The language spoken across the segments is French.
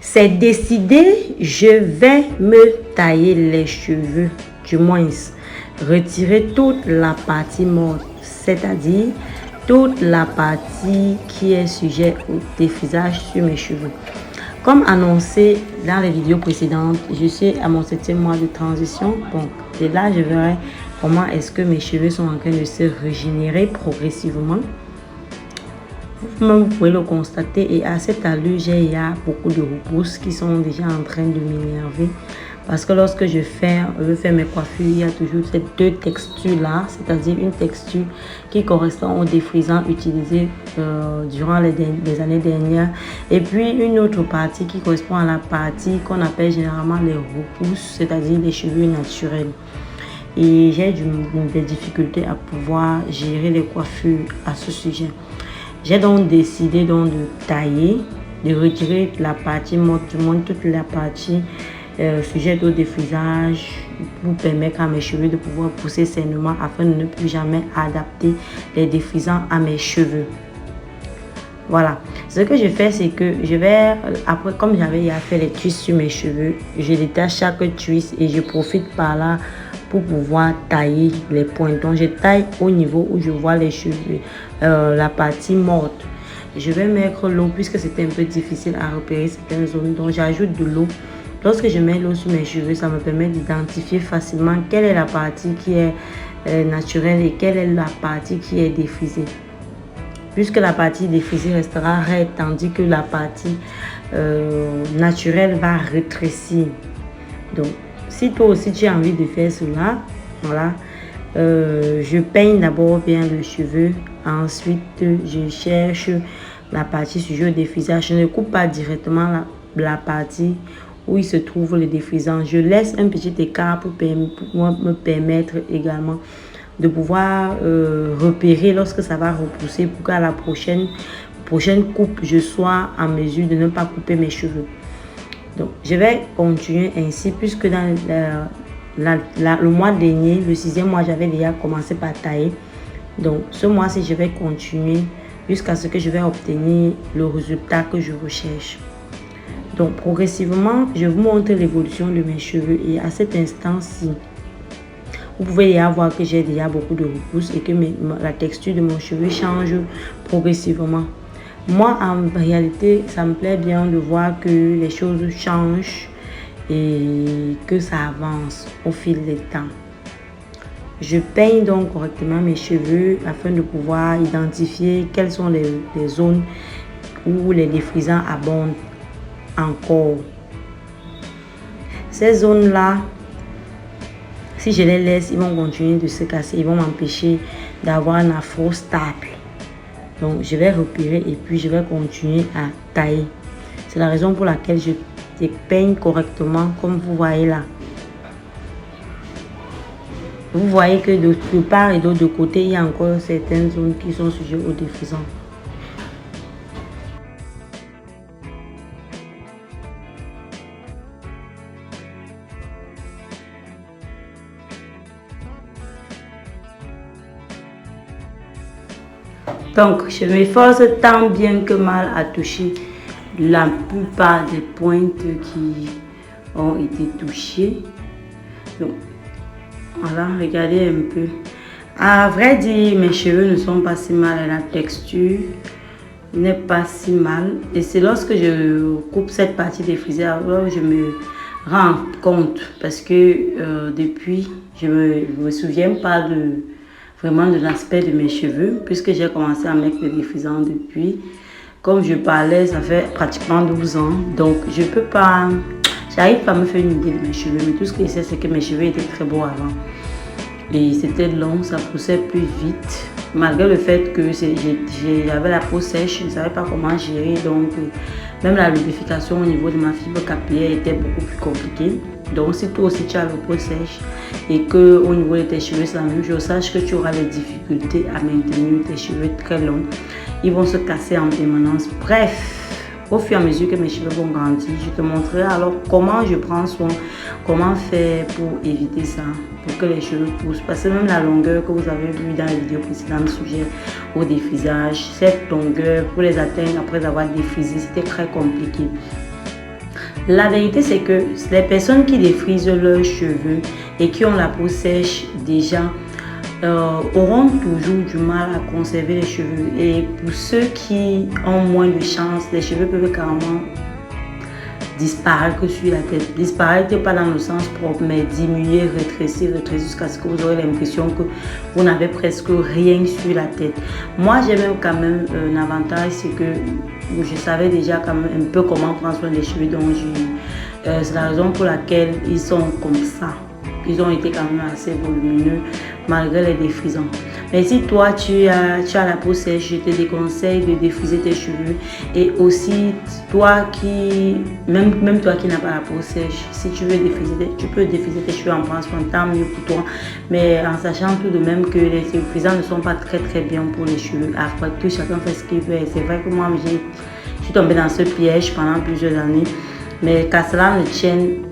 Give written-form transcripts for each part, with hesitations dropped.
C'est décidé, je vais me tailler les cheveux, du moins retirer toute la partie morte, c'est-à-dire toute la partie qui est sujet au défrisage sur mes cheveux. Comme annoncé dans les vidéos précédentes, je suis à mon 7e mois de transition. Bon, et là, je verrai comment est-ce que mes cheveux sont en train de se régénérer progressivement. Vous pouvez le constater, et à cette allure, il y a beaucoup de repousses qui sont déjà en train de m'énerver. Parce que lorsque je veux faire mes coiffures, il y a toujours ces deux textures-là, c'est-à-dire une texture qui correspond au défrisant utilisé durant les années dernières, et puis une autre partie qui correspond à la partie qu'on appelle généralement les repousses, c'est-à-dire les cheveux naturels. Et j'ai des difficultés à pouvoir gérer les coiffures à ce sujet. J'ai donc décidé de tailler, de retirer la partie morte, du moins toute la partie sujette au défrisage pour permettre à mes cheveux de pouvoir pousser sainement afin de ne plus jamais adapter les défrisants à mes cheveux. Voilà, ce que je fais, c'est que je vais, après, comme j'avais fait les twists sur mes cheveux, je détache chaque twist et je profite par là pour pouvoir tailler les pointons. Je taille au niveau où je vois les cheveux, la partie morte. Je vais mettre l'eau puisque c'était un peu difficile à repérer certaines zones, donc j'ajoute de l'eau. Lorsque je mets l'eau sur mes cheveux, ça me permet d'identifier facilement quelle est la partie qui est naturelle et quelle est la partie qui est défrisée. Puisque la partie défrisée restera raide, tandis que la partie naturelle va rétrécir. Donc, si toi aussi tu as envie de faire cela, voilà, je peigne d'abord bien le cheveu. Ensuite, je cherche la partie sujet au défrisage. Je ne coupe pas directement la partie où il se trouve le défrisant. Je laisse un petit écart pour me permettre également de pouvoir repérer lorsque ça va repousser pour qu'à la prochaine coupe, je sois en mesure de ne pas couper mes cheveux. Donc, je vais continuer ainsi puisque dans le mois dernier, le 6e mois, j'avais déjà commencé par tailler. Donc, ce mois-ci, je vais continuer jusqu'à ce que je vais obtenir le résultat que je recherche. Donc, progressivement, je vous montre l'évolution de mes cheveux et à cet instant-ci, vous pouvez déjà voir que j'ai déjà beaucoup de repousses et que la texture de mon cheveu change progressivement. Moi, en réalité, ça me plaît bien de voir que les choses changent et que ça avance au fil du temps. Je peigne donc correctement mes cheveux afin de pouvoir identifier quelles sont les zones où les défrisants abondent encore. Ces zones-là, si je les laisse, ils vont continuer de se casser, ils vont m'empêcher d'avoir un afro stable. Donc, je vais repérer et puis je vais continuer à tailler. C'est la raison pour laquelle je peigne correctement, comme vous voyez là. Vous voyez que de part et d'autre côté, il y a encore certaines zones qui sont sujettes au défrisant. Donc, je m'efforce tant bien que mal à toucher la plupart des pointes qui ont été touchées. Donc, voilà, regardez un peu. À vrai dire, mes cheveux ne sont pas si mal, la texture n'est pas si mal. Et c'est lorsque je coupe cette partie défrisée, alors je me rends compte. Parce que depuis, je me souviens pas vraiment de l'aspect de mes cheveux, puisque j'ai commencé à mettre le défrisant depuis. Comme je parlais, ça fait pratiquement 12 ans. Donc, je peux pas... J'arrive pas à me faire une idée de mes cheveux, mais tout ce que je sais, c'est que mes cheveux étaient très beaux avant. Et c'était long, ça poussait plus vite. Malgré le fait que j'avais la peau sèche, je ne savais pas comment gérer. Donc, même la lubrification au niveau de ma fibre capillaire était beaucoup plus compliquée. Donc, si toi aussi tu as la peau sèche et que au niveau de tes cheveux, c'est la même chose, sache que tu auras des difficultés à maintenir tes cheveux très longs. Ils vont se casser en permanence. Bref. Au fur et à mesure que mes cheveux vont grandir, je te montrerai alors comment je prends soin, comment faire pour éviter ça, pour que les cheveux poussent. Parce que même la longueur que vous avez vue dans les vidéos précédentes sujet au défrisage, cette longueur, pour les atteindre après avoir défrisé, c'était très compliqué. La vérité, c'est que les personnes qui défrisent leurs cheveux et qui ont la peau sèche déjà auront toujours du mal à conserver les cheveux. Et pour ceux qui ont moins de chance, les cheveux peuvent carrément disparaître sur la tête. Disparaître pas dans le sens propre, mais diminuer, rétrécir jusqu'à ce que vous aurez l'impression que vous n'avez presque rien sur la tête. Moi, j'ai même quand même un avantage, c'est que je savais déjà quand même un peu comment prendre soin des cheveux, donc c'est la raison pour laquelle ils sont comme ça. Ils ont été quand même assez volumineux malgré les défrisants. Mais si toi tu as la peau sèche, je te déconseille de défriser tes cheveux. Et aussi toi même toi qui n'as pas la peau sèche, si tu veux défriser, tu peux défriser tes cheveux en prenant soin, tant mieux pour toi. Mais en sachant tout de même que les défrisants ne sont pas très bien pour les cheveux. Après tout, chacun fait ce qu'il veut. Et c'est vrai que moi je suis tombée dans ce piège pendant plusieurs années. Mais qu'à cela ne tienne,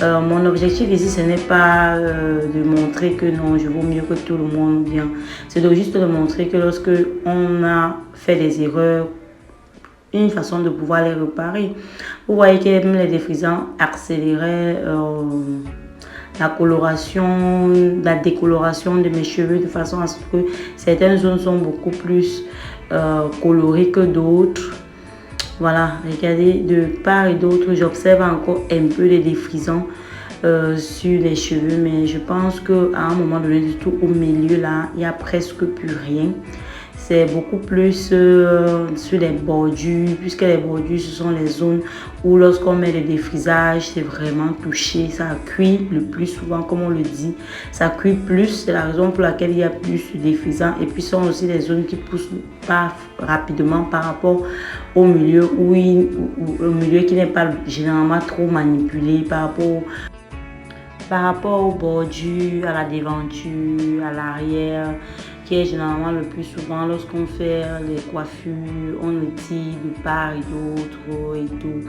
mon objectif ici, ce n'est pas de montrer que non, je vaux mieux que tout le monde, bien. C'est juste de montrer que lorsque on a fait des erreurs, une façon de pouvoir les réparer. Vous voyez que même les défrisants accéléraient la décoloration de mes cheveux de façon à ce que certaines zones sont beaucoup plus colorées que d'autres. Voilà, regardez, de part et d'autre, j'observe encore un peu les défrisants sur les cheveux, mais je pense qu'à un moment donné, du tout au milieu, là, il n'y a presque plus rien. C'est beaucoup plus sur les bordures, puisque les bordures, ce sont les zones où lorsqu'on met le défrisage, c'est vraiment touché, ça cuit le plus souvent, comme on le dit, ça cuit plus, c'est la raison pour laquelle il y a plus de défrisants. Et puis, ce sont aussi les zones qui poussent pas rapidement par rapport au milieu au milieu qui n'est pas généralement trop manipulé par rapport aux bordures, à la déventure, à l'arrière, qui est généralement le plus souvent lorsqu'on fait les coiffures, on le tire de part et d'autre et tout.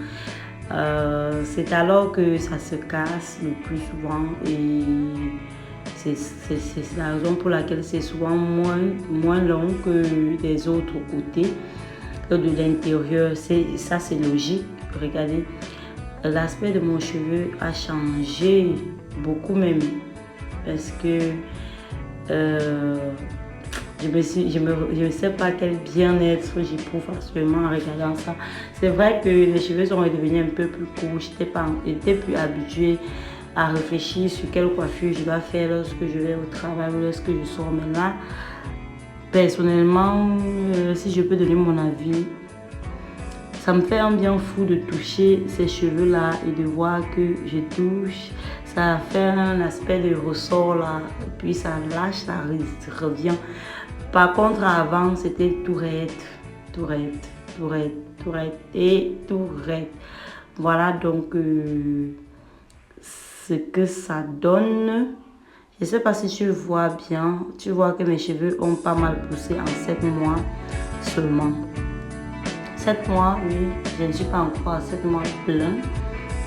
C'est alors que ça se casse le plus souvent et c'est la raison pour laquelle c'est souvent moins long que des autres côtés de l'intérieur. Ça, c'est logique. Regardez, l'aspect de mon cheveu a changé beaucoup même parce que je ne sais pas quel bien-être j'éprouve actuellement en regardant ça. C'est vrai que les cheveux sont devenus un peu plus courts. J'étais plus habituée à réfléchir sur quelle coiffure je dois faire lorsque je vais au travail ou lorsque je sors. Mais là, personnellement, si je peux donner mon avis, ça me fait un bien fou de toucher ces cheveux-là et de voir que je touche. Ça fait un aspect de ressort là, et puis ça lâche, ça revient. Par contre, avant, c'était tout raide. Voilà donc ce que ça donne. Je ne sais pas si tu vois bien. Tu vois que mes cheveux ont pas mal poussé en 7 mois seulement. 7 mois, oui, je ne suis pas encore à 7 mois plein.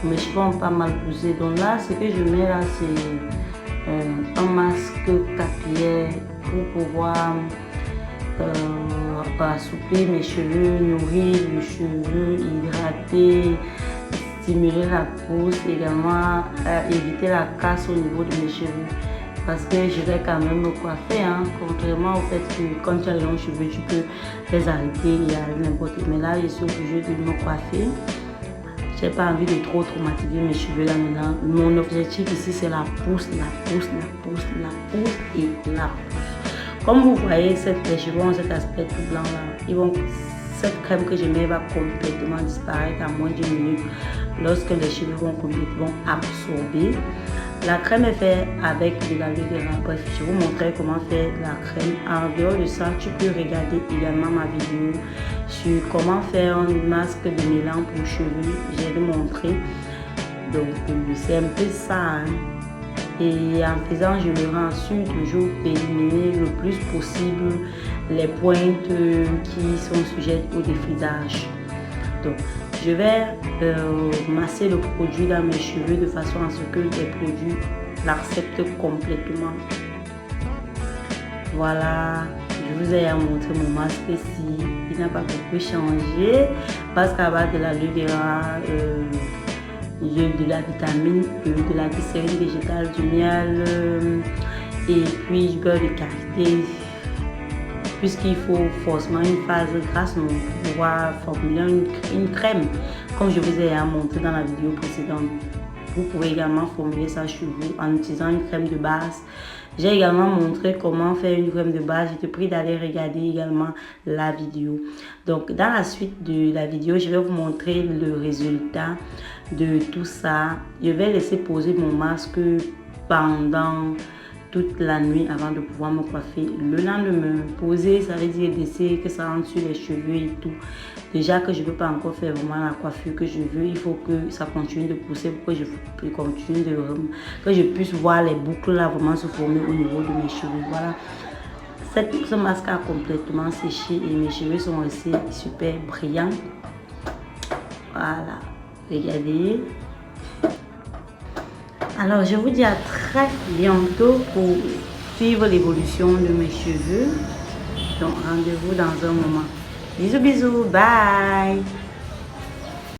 Mes cheveux ont pas mal poussé. Donc là, ce que je mets là, c'est un masque capillaire pour pouvoir assouplir mes cheveux, nourrir les cheveux, hydrater, stimuler la pousse, également éviter la casse au niveau de mes cheveux. Parce que je vais quand même me coiffer, hein, contrairement au fait que quand tu as les longs cheveux, tu peux les arrêter et aller n'importe où. Mais là, je suis obligée de me coiffer. J'ai pas envie de trop traumatiser mes cheveux là maintenant. Mon objectif ici, c'est la pousse et la pousse. Comme vous voyez, les cheveux ont cet aspect tout blanc là. Cette crème que je mets va complètement disparaître en moins d'une minute lorsque les cheveux vont complètement absorber. La crème est faite avec de l'aloe vera. Bref, je vais vous montrer comment faire la crème. En dehors de ça, tu peux regarder également ma vidéo sur comment faire un masque de mélange pour cheveux. J'ai montré. Donc, c'est un peu ça. Hein. Et en faisant, je me rassure toujours d'éliminer le plus possible les pointes qui sont sujettes au défrisage. Donc, je vais masser le produit dans mes cheveux de façon à ce que les produits l'acceptent complètement. Voilà, je vous ai montré mon masque ici. Il n'a pas beaucoup changé parce qu'à base de l'aloe vera, de la vitamine E, de la glycérine végétale, du miel et puis du beurre de karité, puisqu'il faut forcément une phase grasse pour pouvoir formuler une crème, comme je vous ai montré dans la vidéo précédente. Vous pouvez également formuler ça chez vous en utilisant une crème de base. J'ai également montré comment faire une crème de base. Je te prie d'aller regarder également la vidéo. Donc, dans la suite de la vidéo, je vais vous montrer le résultat de tout ça. Je vais laisser poser mon masque pendant toute la nuit avant de pouvoir me coiffer le lendemain. Poser, ça veut dire laisser que ça rentre sur les cheveux et tout. Déjà que je ne peux pas encore faire vraiment la coiffure que je veux, il faut que ça continue de pousser pour que je continue que je puisse voir les boucles là vraiment se former au niveau de mes cheveux. Voilà. Ce masque a complètement séché et mes cheveux sont aussi super brillants. Voilà. Regardez. Alors, je vous dis à très bientôt pour suivre l'évolution de mes cheveux. Donc, rendez-vous dans un moment. Bisous, bisous. Bye.